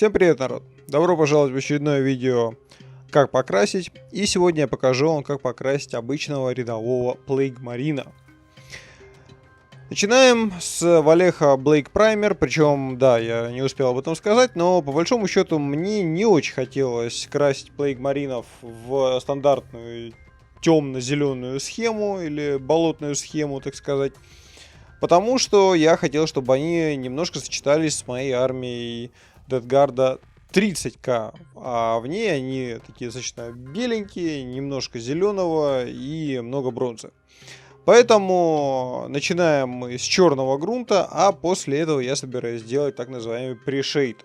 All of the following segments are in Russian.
Всем привет, народ! Добро пожаловать в очередное видео «Как покрасить». И сегодня я покажу вам, как покрасить обычного рядового Plague Marine. Начинаем с Валеха Blake Primer. Причем, да, я не успел об этом сказать, но по большому счету мне не очень хотелось красить Plague Marine в стандартную темно-зеленую схему или болотную схему, так сказать. Потому что я хотел, чтобы они немножко сочетались с моей армией Дедгарда 30к, а в ней они такие достаточно беленькие, немножко зеленого и много бронзы. Поэтому начинаем мы с черного грунта, а после этого я собираюсь сделать так называемый пришейд.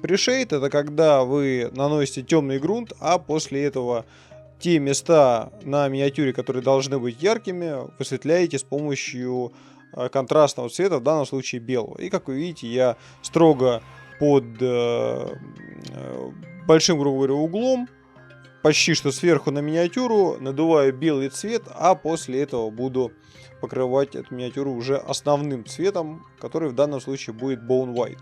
Пришейд — это когда вы наносите темный грунт, а после этого те места на миниатюре, которые должны быть яркими, высветляете с помощью контрастного цвета, в данном случае белого. И как вы видите, я строго под большим, грубо говоря, углом, почти что сверху на миниатюру, надуваю белый цвет, а после этого буду покрывать эту миниатюру уже основным цветом, который в данном случае будет Bone White.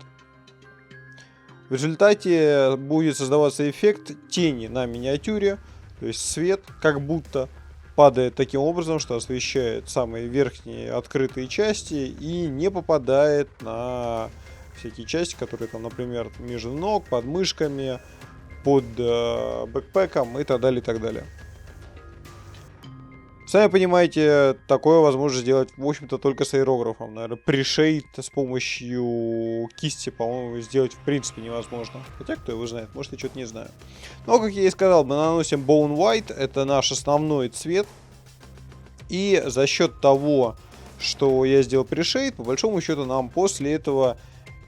В результате будет создаваться эффект тени на миниатюре, то есть свет как будто падает таким образом, что освещает самые верхние открытые части и не попадает на всякие части, которые там, например, между ног, под мышками, под бэкпэком и так далее, и так далее. Сами понимаете, такое возможно сделать, в общем-то, только с аэрографом. Наверное, пришейд с помощью кисти, по-моему, сделать в принципе невозможно. Хотя, кто его знает, может, я что-то не знаю. Но, как я и сказал, мы наносим Bone White, это наш основной цвет. И за счет того, что я сделал пришейд, по большому счету нам после этого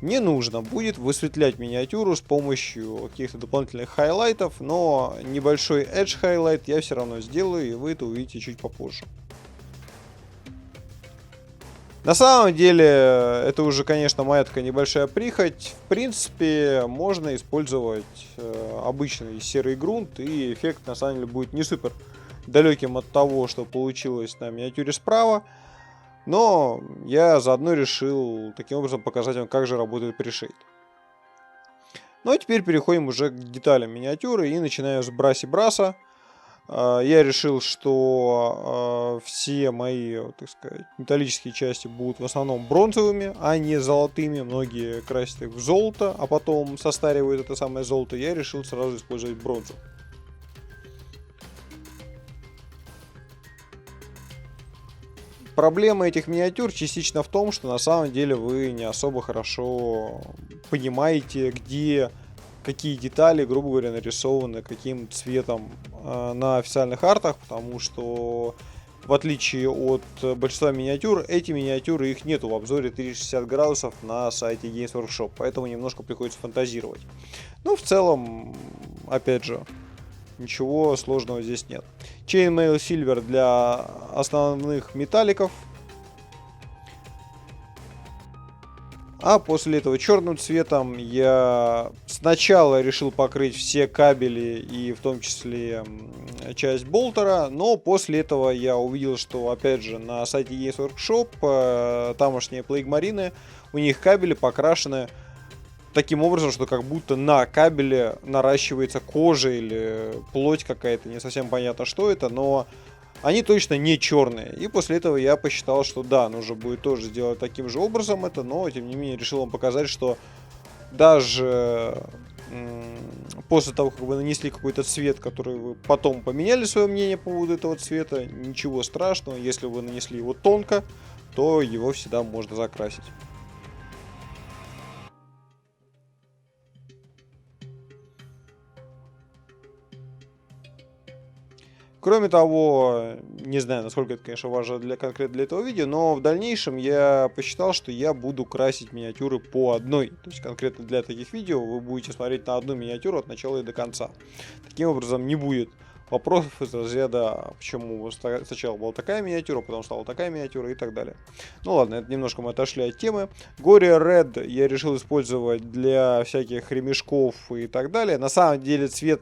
не нужно будет высветлять миниатюру с помощью каких-то дополнительных хайлайтов, но небольшой Edge хайлайт я все равно сделаю, и вы это увидите чуть попозже. На самом деле, это уже, конечно, моя такая небольшая прихоть. В принципе, можно использовать обычный серый грунт, и эффект на самом деле будет не супер далеким от того, что получилось на миниатюре справа. Но я заодно решил таким образом показать вам, как же работает пришейд. Ну а теперь переходим уже к деталям миниатюры и начинаю с браси-браса. Я решил, что все мои, так сказать, металлические части будут в основном бронзовыми, а не золотыми. Многие красят их в золото, а потом состаривают это самое золото. Я решил сразу использовать бронзу. Проблема этих миниатюр частично в том, что на самом деле вы не особо хорошо понимаете, где какие детали, грубо говоря, нарисованы каким цветом на официальных артах, потому что в отличие от большинства миниатюр, эти миниатюры, их нету в обзоре 360 градусов на сайте Games Workshop, поэтому немножко приходится фантазировать. Но в целом, опять же, ничего сложного здесь нет. Chainmail Silver для основных металликов. А после этого черным цветом я сначала решил покрыть все кабели и в том числе часть болтера, но после этого я увидел, что опять же на сайте Games Workshop тамошние Plague Marine, у них кабели покрашены таким образом, что как будто на кабеле наращивается кожа или плоть какая-то, не совсем понятно, что это, но они точно не черные. И после этого я посчитал, что да, нужно будет тоже сделать таким же образом это, но тем не менее решил вам показать, что даже после того, как вы нанесли какой-то цвет, который вы потом поменяли свое мнение по поводу этого цвета, ничего страшного, если вы нанесли его тонко, то его всегда можно закрасить. Кроме того, не знаю, насколько это, конечно, важно конкретно для этого видео, но в дальнейшем я посчитал, что я буду красить миниатюры по одной. То есть конкретно для таких видео вы будете смотреть на одну миниатюру от начала и до конца. Таким образом не будет вопросов из разряда, почему сначала была такая миниатюра, потом стала такая миниатюра и так далее. Ну ладно, это немножко мы отошли от темы. Goria Red я решил использовать для всяких ремешков и так далее. На самом деле цвет...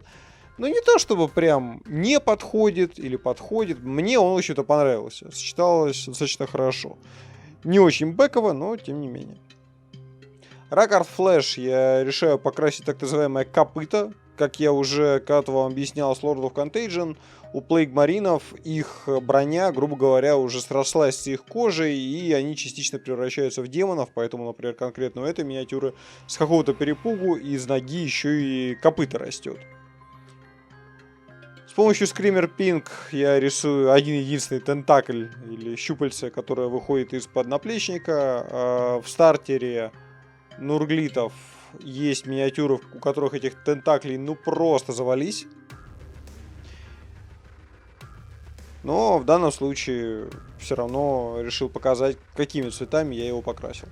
Ну, не то чтобы прям не подходит или подходит. Мне он, в общем-то, понравился. Сочеталось достаточно хорошо. Не очень бэково, но тем не менее. Rackhard Flash я решаю покрасить так называемое копыто. Как я уже когда-то вам объяснял с Lord of Contagion, у плейгмаринов их броня, грубо говоря, уже срослась с их кожей, и они частично превращаются в демонов, поэтому, например, конкретно у этой миниатюры с какого-то перепугу из ноги еще и копыто растет. С помощью Screamer Pink я рисую один-единственный тентакль или щупальце, которое выходит из-под наплечника. В стартере нурглитов есть миниатюры, у которых этих тентаклей ну просто завались. Но в данном случае все равно решил показать, какими цветами я его покрасил.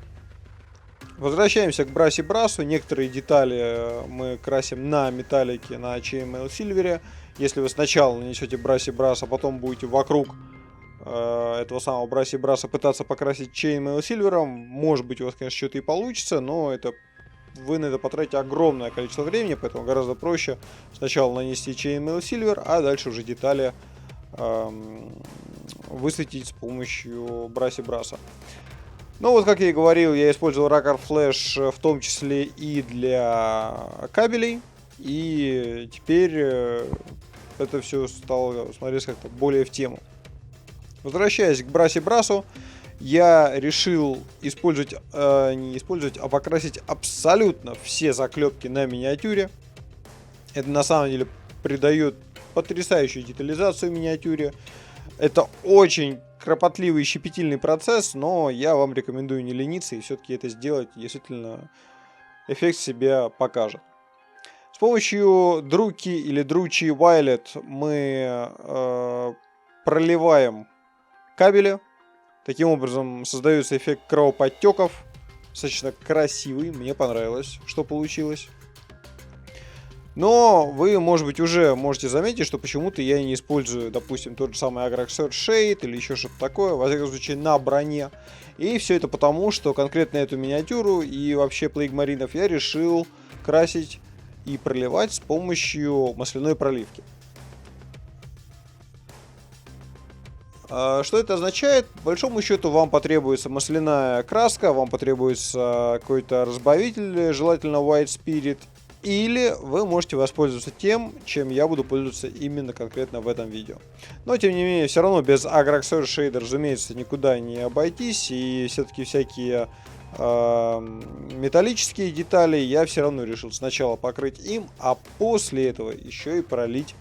Возвращаемся к Браси Брасу. Некоторые детали мы красим на металлике, на Chainmail Silver. Если вы сначала нанесете Браси Брас, а потом будете вокруг этого самого Браси Браса пытаться покрасить Chainmail Silver, может быть, у вас, конечно, что-то и получится, но вы на это потратите огромное количество времени, поэтому гораздо проще сначала нанести Chainmail Silver, а дальше уже детали высветить с помощью Браси Браса. Ну вот, как я и говорил, я использовал Rackhard Flash в том числе и для кабелей. И теперь это все стало смотреться как-то более в тему. Возвращаясь к Браси Брасу, я решил использовать, не использовать, а покрасить абсолютно все заклепки на миниатюре. Это на самом деле придает потрясающую детализацию миниатюре. Это очень кропотливый и щепетильный процесс, но я вам рекомендую не лениться и все-таки это сделать. Действительно, эффект себя покажет. С помощью Друки или Дручи Violet мы проливаем кабели. Таким образом создается эффект кровоподтеков. Достаточно красивый, мне понравилось, что получилось. Но вы, может быть, уже можете заметить, что почему-то я не использую, допустим, тот же самый Agrax Shade или еще что-то такое, во всяком случае, на броне. И все это потому, что конкретно эту миниатюру и вообще плейгмаринов я решил красить и проливать с помощью масляной проливки. Что это означает? По большому счету вам потребуется масляная краска, вам потребуется какой-то разбавитель, желательно White Spirit, или вы можете воспользоваться тем, чем я буду пользоваться именно конкретно в этом видео. Но, тем не менее, все равно без Agrax Shade, разумеется, никуда не обойтись. И все-таки всякие металлические детали я все равно решил сначала покрыть им, а после этого еще и пролить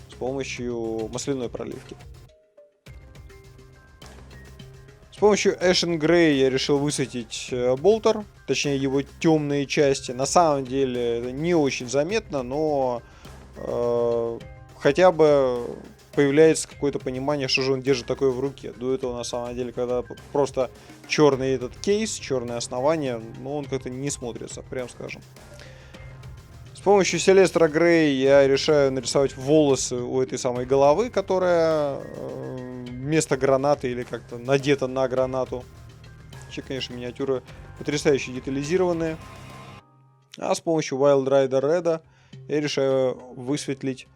с помощью масляной проливки. С помощью Ashen Grey я решил высветить болтер, точнее его темные части. На самом деле это не очень заметно, но хотя бы появляется какое-то понимание, что же он держит такое в руке. До этого на самом деле, когда просто черный этот кейс, черное основание, но он как-то не смотрится, прям скажем. С помощью Celestra Grey я решаю нарисовать волосы у этой самой головы, которая вместо гранаты или как-то надета на гранату. Вообще, конечно, миниатюры потрясающе детализированные. А с помощью Wild Rider Red я решаю высветлить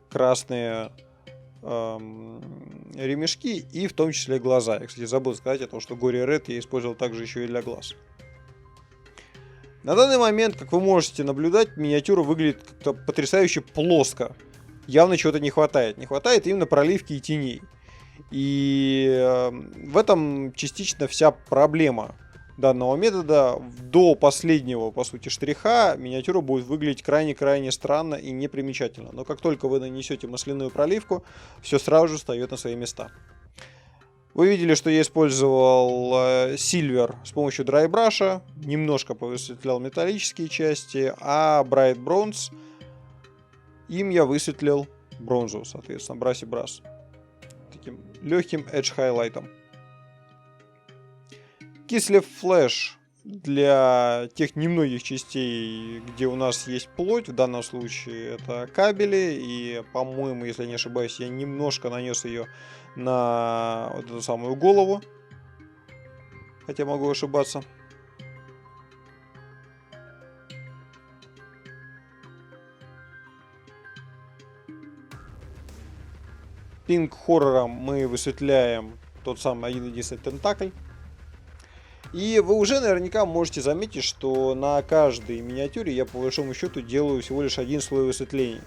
красные ремешки и в том числе глаза. Я, кстати, забыл сказать о том, что Gory Red я использовал также еще и для глаз. На данный момент, как вы можете наблюдать, миниатюра выглядит как-то потрясающе плоско. Явно чего-то не хватает. Не хватает именно проливки и теней. И в этом частично вся проблема данного метода. До последнего, по сути, штриха миниатюра будет выглядеть крайне-крайне странно и непримечательно. Но как только вы нанесете масляную проливку, все сразу же встает на свои места. Вы видели, что я использовал Silver с помощью Dry Brush, немножко повысветлял металлические части, а Bright Bronze, им я высветлил бронзу, соответственно, Brassy Brass. Таким легким Edge хайлайтом. Kislev Flash для тех немногих частей, где у нас есть плоть, в данном случае это кабели, и, по-моему, если не ошибаюсь, я немножко нанес ее на вот эту самую голову, хотя могу ошибаться. Pink Horror мы высветляем тот самый один-единственный тентакль. И вы уже наверняка можете заметить, что на каждой миниатюре я по большому счету делаю всего лишь один слой высветления.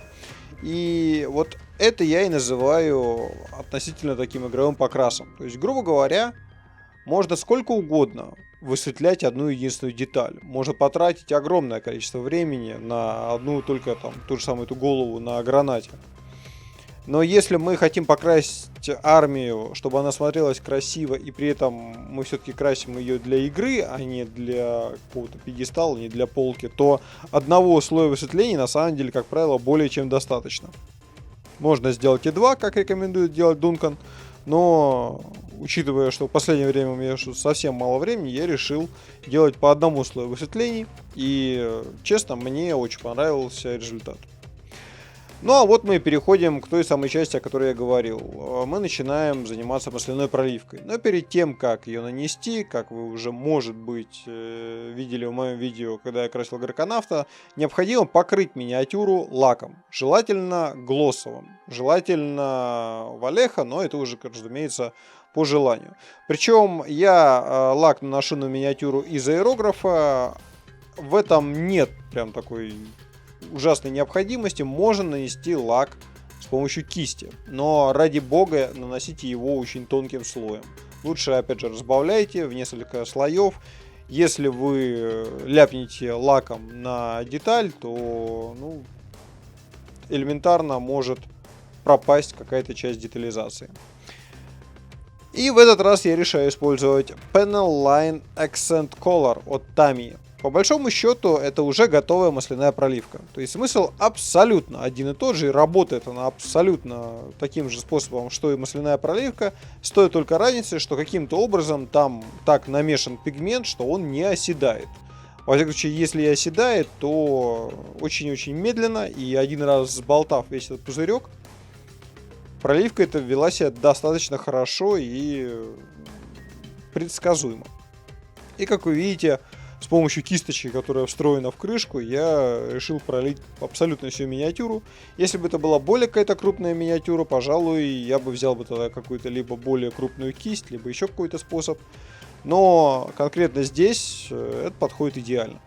И вот это я и называю относительно таким игровым покрасом. То есть, грубо говоря, можно сколько угодно высветлять одну единственную деталь. Можно потратить огромное количество времени на одну только там ту же самую эту голову на гранате. Но если мы хотим покрасить армию, чтобы она смотрелась красиво, и при этом мы все-таки красим ее для игры, а не для какого-то пьедестала, не для полки, то одного слоя высветления на самом деле, как правило, более чем достаточно. Можно сделать и два, как рекомендует делать Дункан, но учитывая, что в последнее время у меня совсем мало времени, я решил делать по одному слою высветлений, и честно, мне очень понравился результат. Ну а вот мы переходим к той самой части, о которой я говорил. Мы начинаем заниматься масляной проливкой. Но перед тем, как ее нанести, как вы уже, может быть, видели в моем видео, когда я красил Драконавта, необходимо покрыть миниатюру лаком. Желательно глоссовым. Желательно Валеха, но это уже, разумеется, по желанию. Причем я лак наношу на миниатюру из аэрографа. В этом нет прям такой ужасной необходимости. Можно нанести лак с помощью кисти, но ради бога наносите его очень тонким слоем. Лучше, опять же, разбавляйте в несколько слоев. Если вы ляпнете лаком на деталь, то элементарно может пропасть какая-то часть детализации. И в этот раз я решаю использовать Panel Line Accent Color от Tamiya. По большому счету, это уже готовая масляная проливка. То есть смысл абсолютно один и тот же, и работает она абсолютно таким же способом, что и масляная проливка. Стоит только разницы, что каким-то образом там так намешан пигмент, что он не оседает. Во всяком случае, если и оседает, то очень-очень медленно, и один раз сболтав весь этот пузырек, проливка эта вела себя достаточно хорошо и предсказуемо. И как вы видите, с помощью кисточки, которая встроена в крышку, я решил пролить абсолютно всю миниатюру. Если бы это была более какая-то крупная миниатюра, пожалуй, я бы взял бы тогда какую-то либо более крупную кисть, либо еще какой-то способ. Но конкретно здесь это подходит идеально.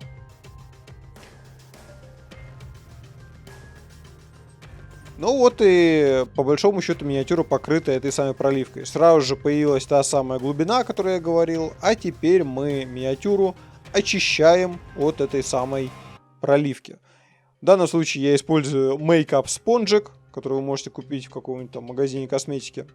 Ну вот и по большому счету миниатюра покрыта этой самой проливкой. Сразу же появилась та самая глубина, о которой я говорил, а теперь мы миниатюру очищаем от этой самой проливки. В данном случае я использую Make-up Spongic, который вы можете купить в каком-нибудь там магазине косметики.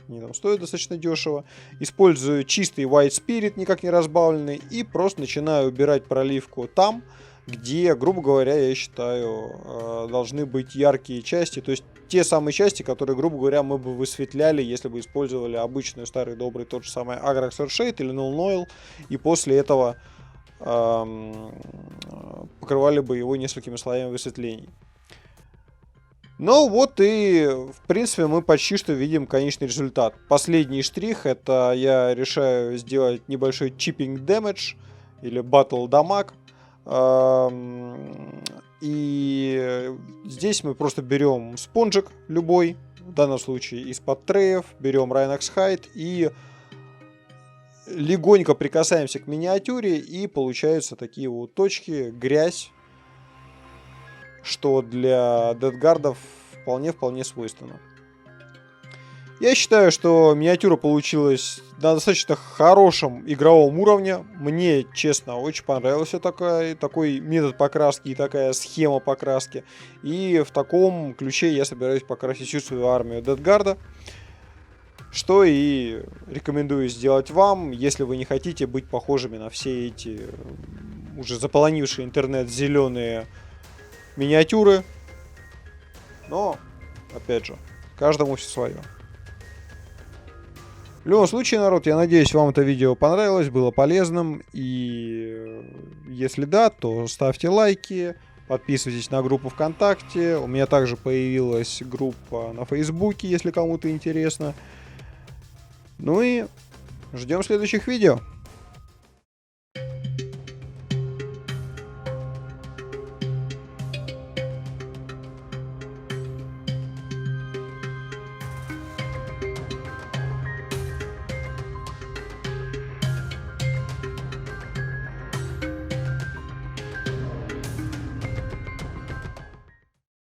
Они там стоят достаточно дешево. Использую чистый White Spirit, никак не разбавленный, и просто начинаю убирать проливку там, где, грубо говоря, я считаю, должны быть яркие части. То есть те самые части, которые, грубо говоря, мы бы высветляли, если бы использовали обычный старый добрый тот же самый Agrax Earthshade или Null Noil, и после этого покрывали бы его несколькими слоями высветлений. Ну вот и, в принципе, мы почти что видим конечный результат. Последний штрих — это я решаю сделать небольшой chipping damage или battle damage. И здесь мы просто берем спонжик любой, в данном случае из-под треев, берем Rhinox Hide и легонько прикасаемся к миниатюре, и получаются такие вот точки, грязь, что для дедгардов вполне свойственно. Я считаю, что миниатюра получилась на достаточно хорошем игровом уровне. Мне, честно, очень понравился такой метод покраски и такая схема покраски. И в таком ключе я собираюсь покрасить всю свою армию Дедгарда. Что и рекомендую сделать вам, если вы не хотите быть похожими на все эти уже заполонившие интернет зеленые миниатюры. Но, опять же, каждому все свое. В любом случае, народ, я надеюсь, вам это видео понравилось, было полезным. И если да, то ставьте лайки, подписывайтесь на группу ВКонтакте. У меня также появилась группа на Фейсбуке, если кому-то интересно. Ну и ждем следующих видео.